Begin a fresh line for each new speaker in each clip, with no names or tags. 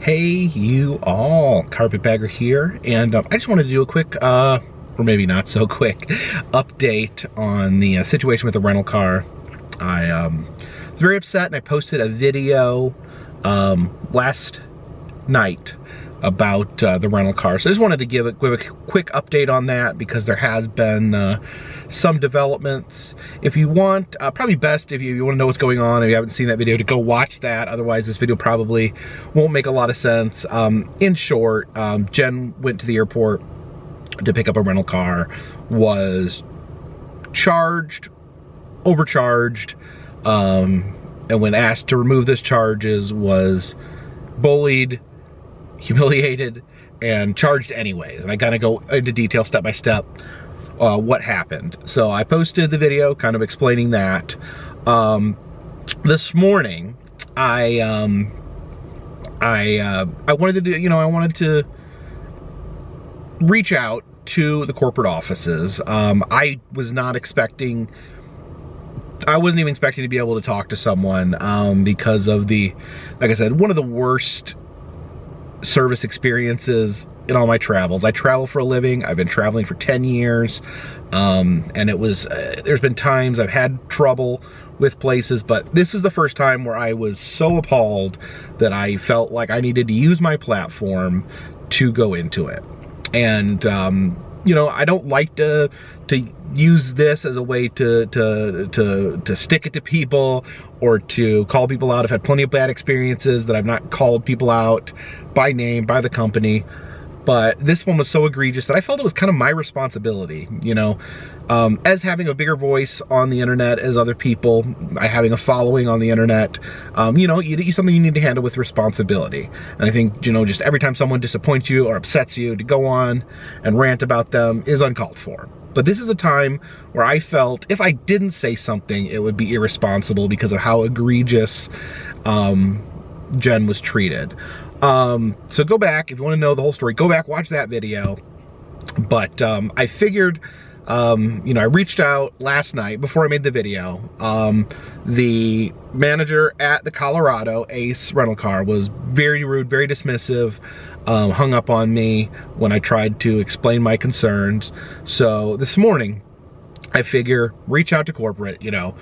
Hey you all, Carpetbagger here, and I just wanted to do a quick, or maybe not so quick, update on the situation with the rental car. I was very upset and I posted a video last night about the rental car. So I just wanted to give a quick update on that because there has been some developments. If you want, probably best if you want to know what's going on, if you haven't seen that video, to go watch that. Otherwise, this video probably won't make a lot of sense. In short, Jen went to the airport to pick up a rental car, was overcharged, and when asked to remove those charges, was bullied, humiliated, and charged anyways. And I kind of go into detail step by step what happened. So I posted the video kind of explaining that. This morning I wanted to do, I wanted to reach out to the corporate offices. I wasn't even expecting to be able to talk to someone because of like I said, one of the worst service experiences in all my travels. I travel for a living. I've been traveling for 10 years. And it was, there's been times I've had trouble with places, but this is the first time where I was so appalled that I felt like I needed to use my platform to go into it. And, I don't like to use this as a way to stick it to people or to call people out. I've had plenty of bad experiences that I've not called people out by name, by the company. But this one was so egregious that I felt it was kind of my responsibility, as having a bigger voice on the internet as other people, having a following on the internet, something you need to handle with responsibility. And I think, just every time someone disappoints you or upsets you, to go on and rant about them is uncalled for. But this is a time where I felt if I didn't say something, it would be irresponsible because of how egregious Jen was treated. So go back, if you want to know the whole story, go back, watch that video. But I figured, I reached out last night before I made the video. The manager at the Colorado Ace rental car was very rude, very dismissive, hung up on me when I tried to explain my concerns. So this morning, I figure, reach out to corporate, go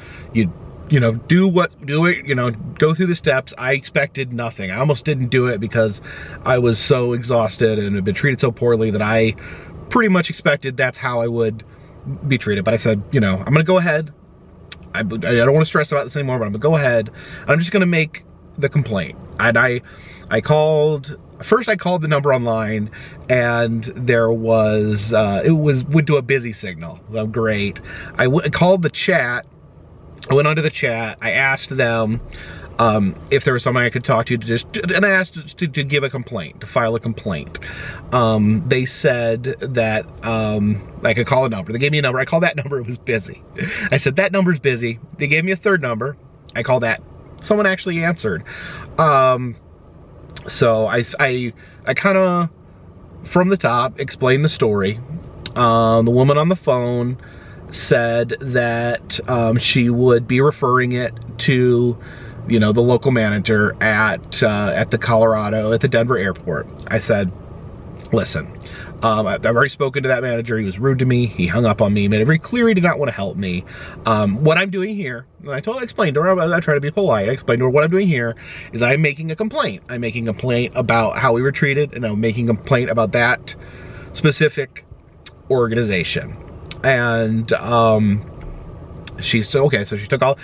through the steps. I expected nothing. I almost didn't do it because I was so exhausted and had been treated so poorly that I pretty much expected that's how I would be treated. But I said, I'm gonna go ahead. I don't want to stress about this anymore, but I'm gonna go ahead. I'm just gonna make the complaint. And I called the number online, and there was, went to a busy signal. So great. I called the chat. I went onto the chat. I asked them if there was something I could talk to, and I asked to give a complaint, to file a complaint. They said that I could call a number. They gave me a number. I called that number. It was busy. I said, that number's busy. They gave me a third number. I called that. Someone actually answered. So I kind of, from the top, explained the story. The woman on the phone said that she would be referring it to, the local manager at the Denver airport. I said, listen, I've already spoken to that manager. He was rude to me. He hung up on me, made it very clear he did not want to help me. What I'm doing here, and I explained to her, I try to be polite. I explained to her what I'm doing here is I'm making a complaint. I'm making a complaint about how we were treated, and I'm making a complaint about that specific organization. And she said, okay, so she took all,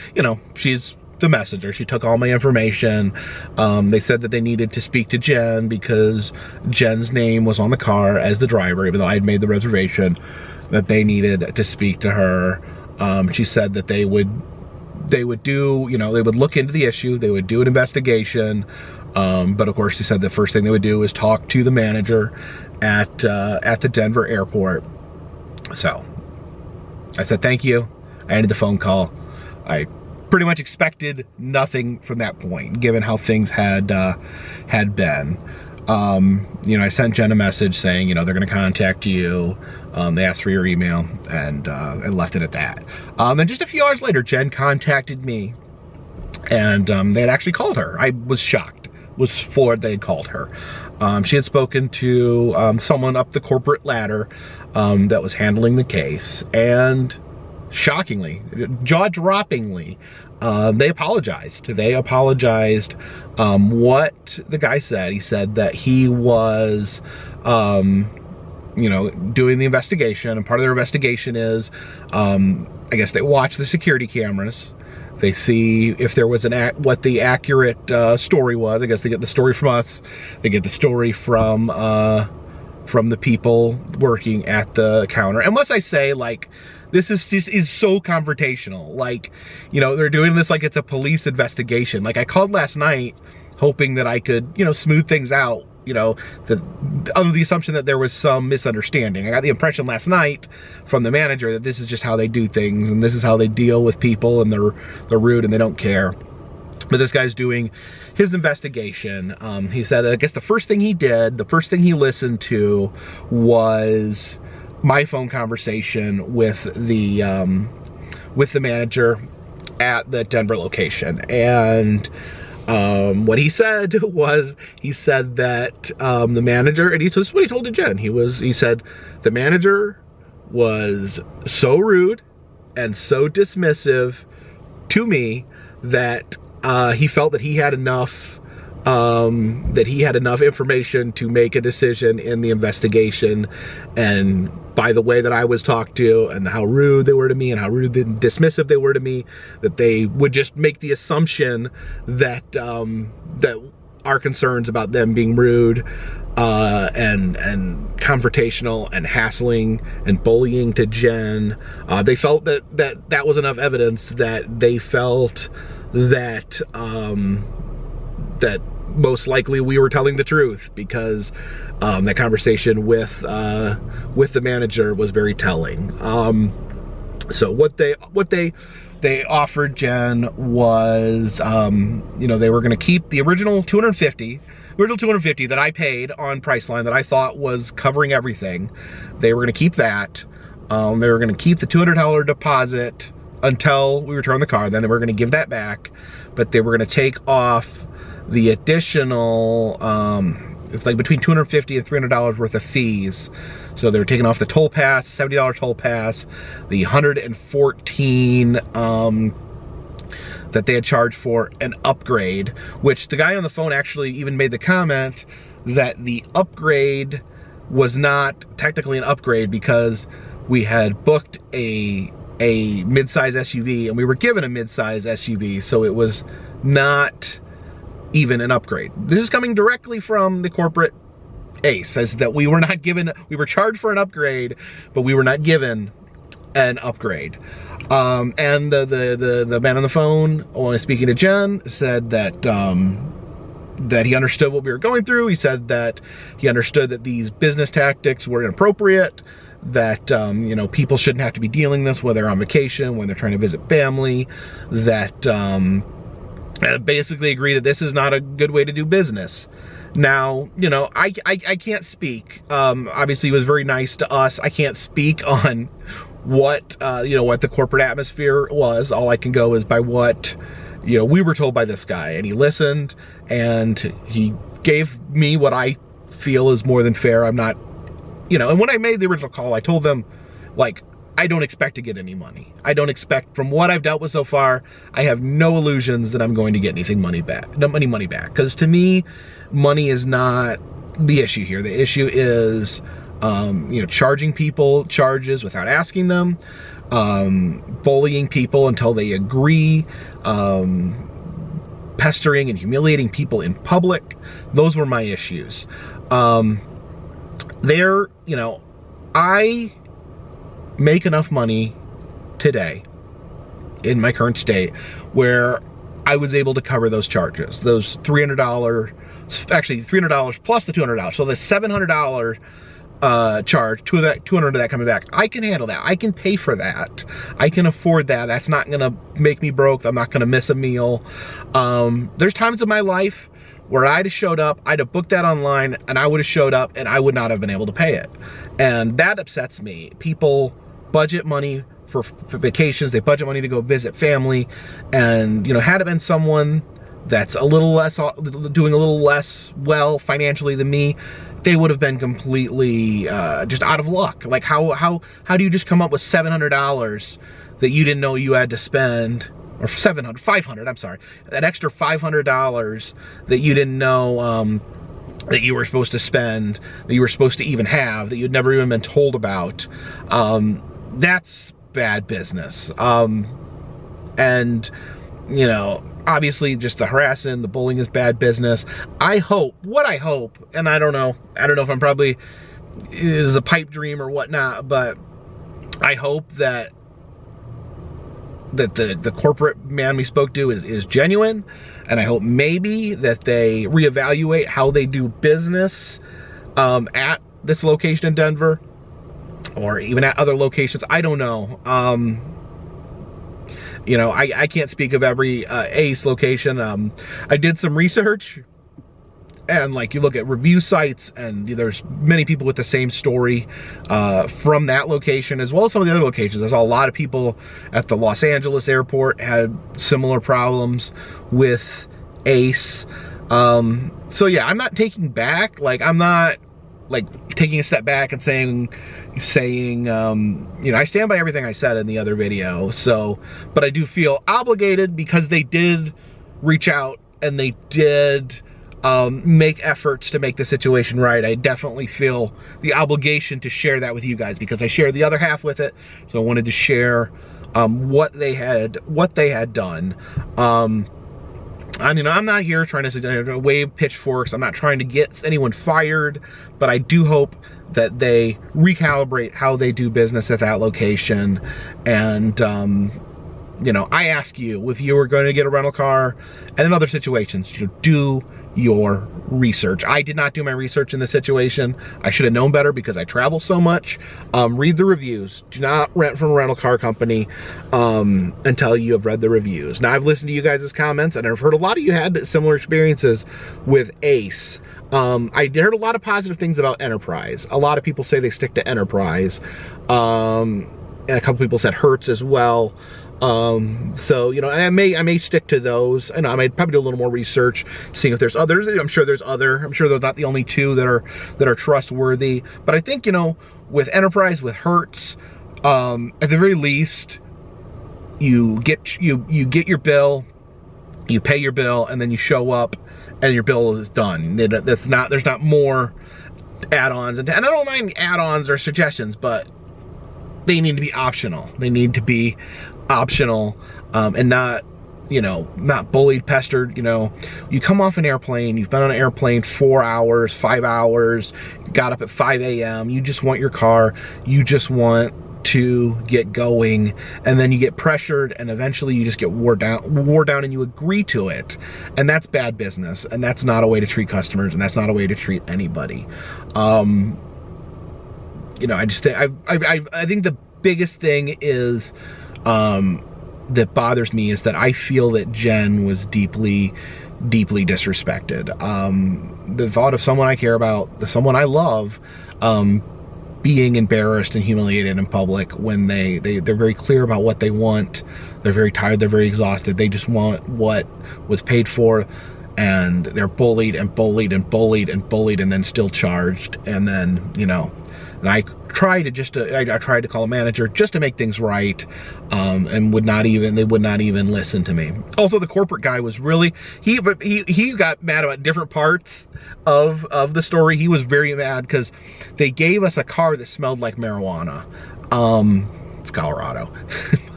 she's the messenger. She took all my information. They said that they needed to speak to Jen because Jen's name was on the car as the driver, even though I had made the reservation, that they needed to speak to her. She said that they would do, they would look into the issue. They would do an investigation. But of course, she said the first thing they would do is talk to the manager at the Denver airport. So I said, thank you. I ended the phone call. I pretty much expected nothing from that point, given how things had been. I sent Jen a message saying, they're going to contact you. They asked for your email, and left it at that. Then just a few hours later, Jen contacted me, and they had actually called her. I was shocked. was floored they had called her. She had spoken to someone up the corporate ladder that was handling the case, and shockingly, jaw-droppingly, they apologized. They apologized. What the guy said, he said that he was, you know, doing the investigation, and part of their investigation is, I guess they watch the security cameras. They see if there was what the accurate story was. I guess they get the story from us. They get the story from the people working at the counter. And once I say, like, this is so confrontational. Like, you know, they're doing this like it's a police investigation. Like, I called last night hoping that I could, you know, smooth things out, you know, under the assumption that there was some misunderstanding. I got the impression last night from the manager that this is just how they do things, and this is how they deal with people, and they're rude and they don't care. But this guy's doing his investigation. He said that I guess the first thing he did, the first thing he listened to was my phone conversation with the manager at the Denver location. And what he said was, he said that the manager, and this is what he told to Jen, he said the manager was so rude and so dismissive to me that he felt that he had enough information to make a decision in the investigation. And by the way that I was talked to, and how rude they were to me, and how rude and dismissive they were to me, that they would just make the assumption that that our concerns about them being rude and confrontational and hassling and bullying to Jen, they felt that was enough evidence that they felt that that most likely we were telling the truth, because that conversation with the manager was very telling. So what they offered Jen was, you know, they were going to keep the original $250 that I paid on Priceline, that I thought was covering everything. They were going to keep that. They were going to keep the $200 deposit until we return the car. Then they were going to give that back, but they were going to take off the additional, it's like between $250 and $300 worth of fees. So they were taking off the toll pass, $70 toll pass, the $114 that they had charged for an upgrade, which the guy on the phone actually even made the comment that the upgrade was not technically an upgrade, because we had booked a mid-size SUV and we were given a mid-size SUV, so it was not even an upgrade. This is coming directly from the corporate ace, says that we were not given, we were charged for an upgrade, but we were not given an upgrade. And the man on the phone, when speaking to Jen, said that that he understood what we were going through. He said that he understood that these business tactics were inappropriate, that you know, people shouldn't have to be dealing this when they're on vacation, when they're trying to visit family, that basically agree that this is not a good way to do business. Now, you know, I can't speak. Obviously, he was very nice to us. I can't speak on what you know, what the corporate atmosphere was. All I can go is by what, you know, we were told by this guy, and he listened and he gave me what I feel is more than fair. I'm not, you know, and when I made the original call, I told them, like, I don't expect to get any money. I don't expect, from what I've dealt with so far, I have no illusions that I'm going to get anything money back, any money back. Because to me, money is not the issue here. The issue is, you know, charging people charges without asking them, bullying people until they agree, pestering and humiliating people in public. Those were my issues. You know, I make enough money today in my current state where I was able to cover those charges, those $300, actually $300 plus the $200. So the $700 charge, $200 of that coming back. I can handle that. I can pay for that. I can afford that. That's not gonna make me broke. I'm not gonna miss a meal. There's times in my life where I'd have showed up, I'd have booked that online, and I would have showed up and I would not have been able to pay it. And that upsets me. People budget money for vacations, they budget money to go visit family, and, you know, had it been someone that's a little less, doing a little less well financially than me, they would have been completely just out of luck. Like how do you just come up with $700 that you didn't know you had to spend, or 500, I'm sorry, that extra $500 that you didn't know that you were supposed to spend, that you were supposed to even have, that you'd never even been told about. That's bad business. And, you know, obviously just the harassing, the bullying is bad business. I hope, and I don't know if I'm probably, is a pipe dream or whatnot, but I hope that the corporate man we spoke to is genuine, and I hope maybe that they reevaluate how they do business at this location in Denver, or even at other locations. I don't know. You know, I can't speak of every Ace location. I did some research, and like you look at review sites, and there's many people with the same story from that location, as well as some of the other locations. I saw a lot of people at the Los Angeles airport had similar problems with Ace. So yeah, I'm not taking back, like I'm not like taking a step back and saying, you know, I stand by everything I said in the other video. So, but I do feel obligated because they did reach out and they did make efforts to make the situation right. I definitely feel the obligation to share that with you guys, because I shared the other half with it. So I wanted to share what they had done. I mean, I'm not here trying to wave pitchforks. I'm not trying to get anyone fired, but I do hope that they recalibrate how they do business at that location. And you know, I ask you, if you were going to get a rental car, and in other situations, you know, do your research. I did not do my research in this situation. I should have known better because I travel so much. Read the reviews. Do not rent from a rental car company until you have read the reviews. Now, I've listened to you guys' comments, and I've heard a lot of you had similar experiences with Ace. I heard a lot of positive things about Enterprise. A lot of people say they stick to Enterprise. And a couple people said Hertz as well. So, you know, I may stick to those, and I may probably do a little more research, seeing if there's others. I'm sure there's not the only two that are trustworthy. But I think, you know, with Enterprise, with Hertz, at the very least, you get your bill, you pay your bill, and then you show up, and your bill is done. There's not more add-ons, and I don't mind add-ons or suggestions, but they need to be optional. They need to be optional, and not, you know, not bullied, pestered. You know, you come off an airplane, you've been on an airplane 4 hours, 5 hours, got up at 5 a.m. You just want your car, you just want to get going, and then you get pressured, and eventually you just get wore down, and you agree to it. And that's bad business, and that's not a way to treat customers, and that's not a way to treat anybody. You know, I just think I think the biggest thing is that bothers me is that I feel that Jen was deeply disrespected. The thought of someone I care about, someone I love, being embarrassed and humiliated in public when they're very clear about what they want. They're very tired, they're very exhausted, they just want what was paid for, and they're bullied and bullied and bullied and bullied, and then still charged. And then, you know, and I tried to call a manager just to make things right, and they would not even listen to me. Also, the corporate guy was really, he got mad about different parts of the story. He was very mad because they gave us a car that smelled like marijuana. It's Colorado.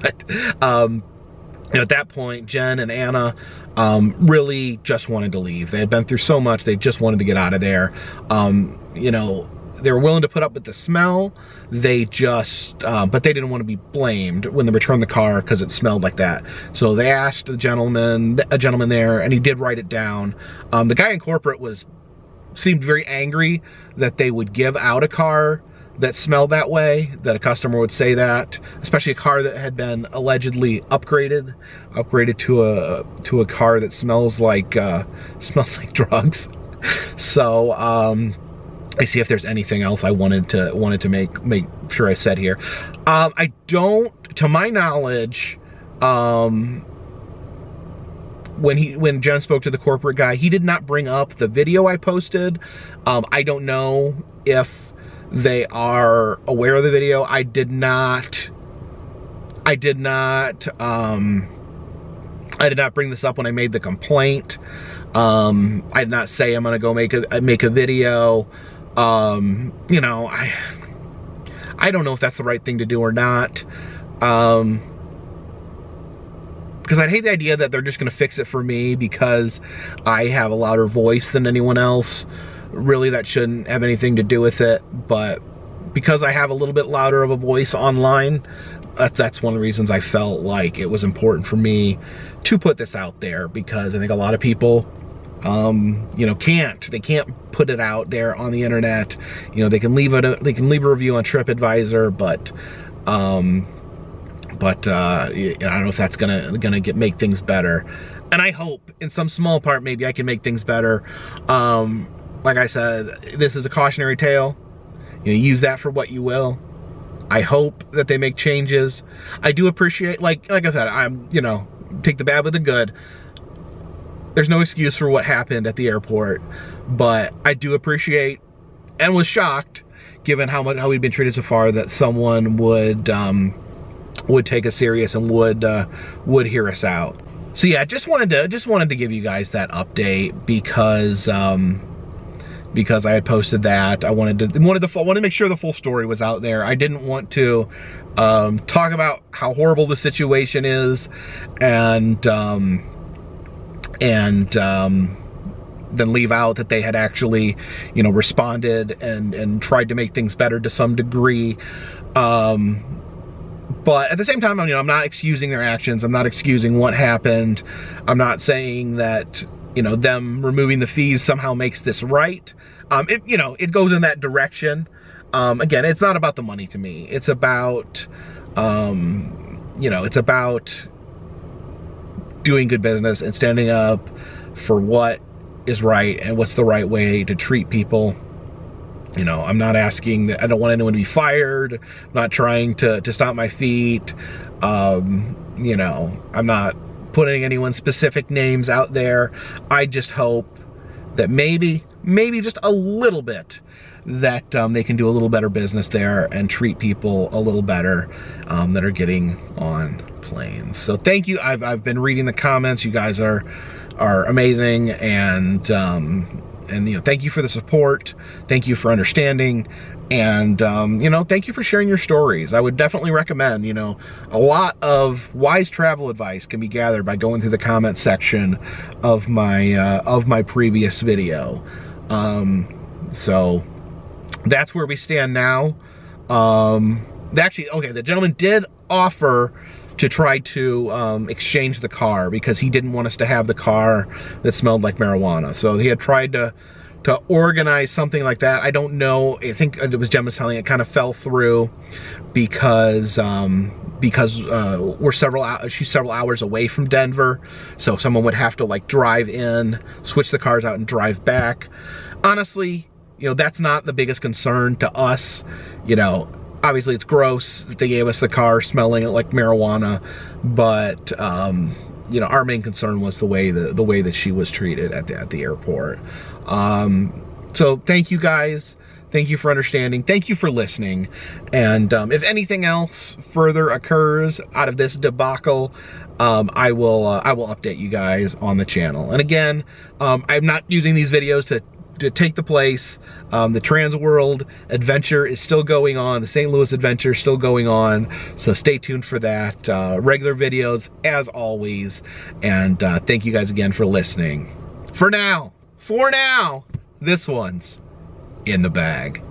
But and at that point, Jen and Anna really just wanted to leave. They had been through so much, they just wanted to get out of there. You know, they were willing to put up with the smell. They just, but they didn't want to be blamed when they returned the car because it smelled like that. So they asked a gentleman there, and he did write it down. The guy in corporate seemed very angry that they would give out a car that smelled that way, that a customer would say that, especially a car that had been allegedly upgraded to a car that smells like drugs. So I see if there's anything else I wanted to make sure I said here. I don't, to my knowledge, when Jen spoke to the corporate guy, he did not bring up the video I posted. I don't know if they are aware of the video. I did not bring this up when I made the complaint. I did not say I'm gonna go make a video. You know, I don't know if that's the right thing to do or not. Because I'd hate the idea that they're just gonna fix it for me because I have a louder voice than anyone else. Really, that shouldn't have anything to do with it, but because I have a little bit louder of a voice online, that's one of the reasons I felt like it was important for me to put this out there, because I think a lot of people, you know, they can't put it out there on the internet. You know, they can leave a review on TripAdvisor, but I don't know if that's gonna make things better. And I hope in some small part maybe I can make things better. Like I said, this is a cautionary tale. You know, use that for what you will. I hope that they make changes. I do appreciate, like I said, I'm, you know, take the bad with the good. There's no excuse for what happened at the airport, but I do appreciate and was shocked, given how we'd been treated so far, that someone would take us serious and would hear us out. So yeah, just wanted to give you guys that update because I had posted that. I wanted to make sure the full story was out there. I didn't want to talk about how horrible the situation is and then leave out that they had actually, you know, responded and tried to make things better to some degree. But at the same time, you know, I'm not excusing their actions. I'm not excusing what happened. I'm not saying that, you know, them removing the fees somehow makes this right. You know, it goes in that direction. Again, it's not about the money to me. It's about, you know, it's about doing good business and standing up for what is right and what's the right way to treat people. You know, I'm not asking that. I don't want anyone to be fired. I'm not trying to stop my feet. You know, I'm not putting anyone's specific names out there. I just hope that maybe just a little bit, that they can do a little better business there and treat people a little better that are getting on planes. So thank you. I've been reading the comments. You guys are amazing, and you know, thank you for the support. Thank you for understanding. And, you know, thank you for sharing your stories. I would definitely recommend, you know, a lot of wise travel advice can be gathered by going through the comment section of my previous video. So that's where we stand now. Actually, okay, the gentleman did offer to try to exchange the car because he didn't want us to have the car that smelled like marijuana. So he had tried to organize something like that. I don't know. I think it was Jen was telling, it kind of fell through because she's several hours away from Denver. So someone would have to like drive in, switch the cars out and drive back. Honestly, you know, that's not the biggest concern to us. You know, obviously it's gross that they gave us the car smelling like marijuana, but you know, our main concern was the way that she was treated at the airport. So thank you guys. Thank you for understanding. Thank you for listening. And if anything else further occurs out of this debacle, I will update you guys on the channel. And again, I'm not using these videos to take the place. The Trans World adventure is still going on. The St. Louis adventure is still going on. So stay tuned for that. Regular videos as always. And thank you guys again for listening. For now, this one's in the bag.